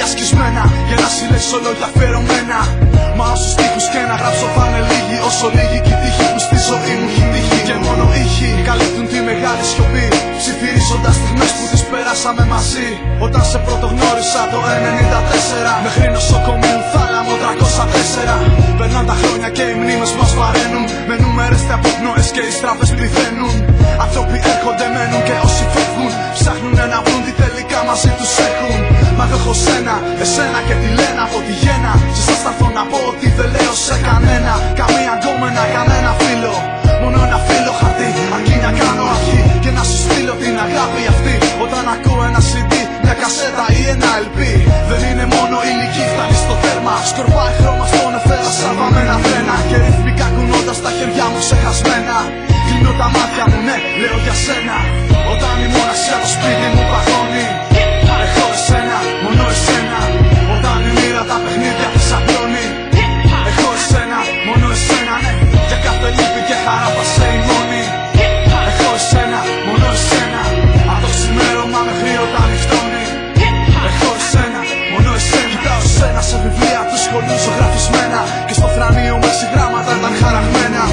χέρια σκισμένα για να συλλέξω λόγια αφιερωμένα. Μα όσους στίχους και να γράψω θα είναι λίγοι, όσο λίγη και η τύχη που στη ζωή μου έχει τύχει. Και μόνο ήχοι καλύπτουν τη μεγάλη σιωπή, ψιθυρίζοντας στιγμές που τις περάσαμε μαζί. Όταν σε πρωτογνώρισα το 94, μέχρι νοσοκομείου θάλαμο 304. Περνάνε τα χρόνια και οι μνήμες μας βαραίνουν, με νούμερες από πνοές και οι στραβές πληθαίνουν. Άνθρωποι έρχονται, μένουν και όσοι φεύγουν ψάχνουν να βρουν τι τελικά μαζί τους έχουν. Μα εγώ έχω σένα, εσένα και τη λένα από τη γέννα. Σε εσάς θα έρθω να πω ότι δεν λέω σε κανένα. Καμία γκόμενα, κανένα φίλο, μόνο ένα φύλλο χαρτί αρκεί να κάνω αρχή και να σου στείλω την αγάπη αυτή. Όταν ακούω ένα CD, μια κασέτα ή ένα LP, δεν είναι μόνο ηλική, φτάνει στο θέρμα. Σκορπάει χρώμα στον εθέρα σαν βαμμένα τρένα, και ρυθμικά κουνώντας τα χέρια μου ξεχασμένα. Κλείνω τα μάτια μου, ναι, λέω για σένα. Όταν η μοναξιά το σπίτι μου παγώνει, έχω εσένα, μόνο εσένα. Όταν η μοίρα τα παιχνίδια της απλώνει, έχω εσένα, μόνο εσένα, ναι. Για κάθε λύπη και χαρά θα σε η μόνη. Έχω εσένα, μόνο εσένα. Από το ξημέρωμα μέχρι όταν νυχτώνει, έχω εσένα, μόνο εσένα. Κοιτάω εσένα σε βιβλία του σχολείου ζωγραφισμένα, και στο θρανείο με συγγράμματα ήταν χαραγμένα.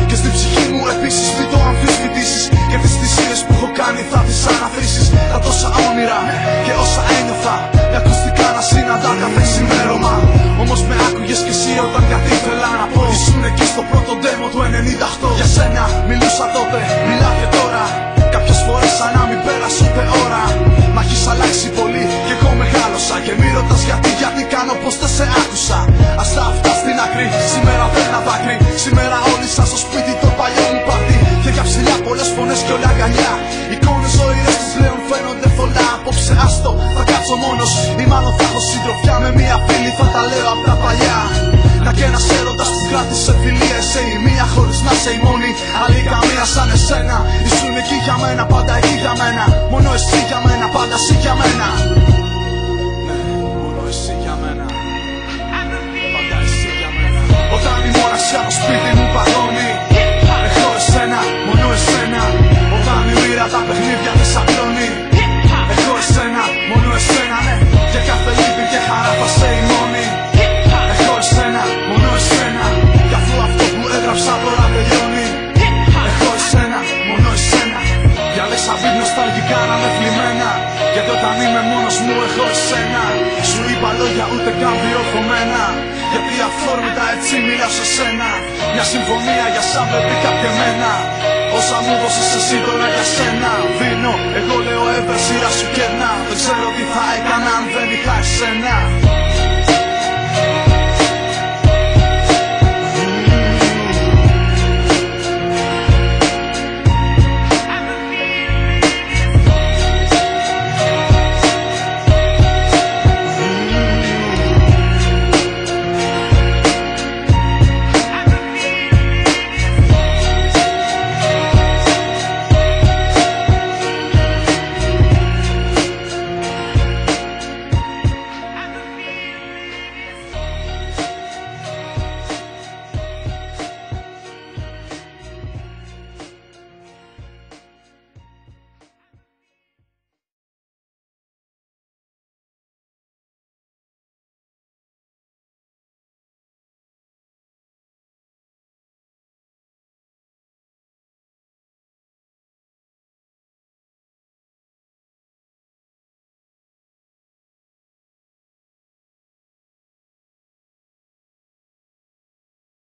Και στην ψυχή μου επίσης μην το αμφισβητήσεις, και τις θυσίες που έχω κάνει θα τις αναθρήσεις. Τα τόσα όνειρα και όσα ένιωθα, τα ακουστικά να συναντά κάθε ξημέρωμα. Όμως με άκουγες κι εσύ όταν κάτι ήθελα να πω. Ήσουν εκεί στο πρώτο demo του 98. Για σένα μιλούσα τότε, μιλάω και τώρα. Κάποιες φορές σαν να μην πέρασε ούτε ώρα. Μα έχεις αλλάξει πολύ και εγώ μεγάλωσα. Και μη ρωτάς γιατί κάνω πως δεν σε άκουσα. Ας τα αυτά στην άκρη, σήμερα δεν ένα δάκρυ. Σήμερα όλοι σας στο σπίτι το παλιό μου πάρτι. Χέρια ψηλά, πολλές φωνές κι όλα αγκαλιά. Εικόνες ζωηρές που πλέον φαίνονται θολά. Απόψε άστο, θα κάτσω μόνος, ή μάλλον θα έχω συντροφιά με μία φίλη. Θα τα λέω απ' τα παλιά. Να και ένας έρωτας που κράτησε φιλία. Εσύ η μία χωρίς να είσαι η μόνη. Άλλη καμία σαν εσένα. Ήσουν εκεί για μένα, πάντα εκεί για μένα. Μόνο εσύ για μένα, πάντα εσύ για μένα. Ναι, μόνο εσύ για μένα. Πάντα εσύ για μένα. Όταν η μοναξιά το σπίτι μου παγώνει, έχω εσένα, μόνο εσένα. Όταν η μοίρα τα παιχνίδια της απλώνει, έχω εσένα, μόνο εσένα, ναι. Για κάθε λύπη και χαρά θα σε η μόνη. Έχω εσένα, μόνο εσένα. Κι αφού αυτό που έγραψα τώρα τελειώνει, έχω εσένα, μόνο εσένα. Για λες σαν βίντεο νοσταλγικά να με θλιμμένα, γιατί όταν είμαι μόνος μου έχω εσένα. Σου είπα λόγια ούτε καν διορθωμένα, γιατί αφόρμητα έτσι μιλάω σε σένα. Μια συμφωνία για σαν παιδί και εμένα. Όσα μου δώσεις εσύ τώρα για σένα δίνω. Εγώ λέω ever, σειρά σου κερνά. Δεν ξέρω τι θα έκανα αν δεν είχα εσένα.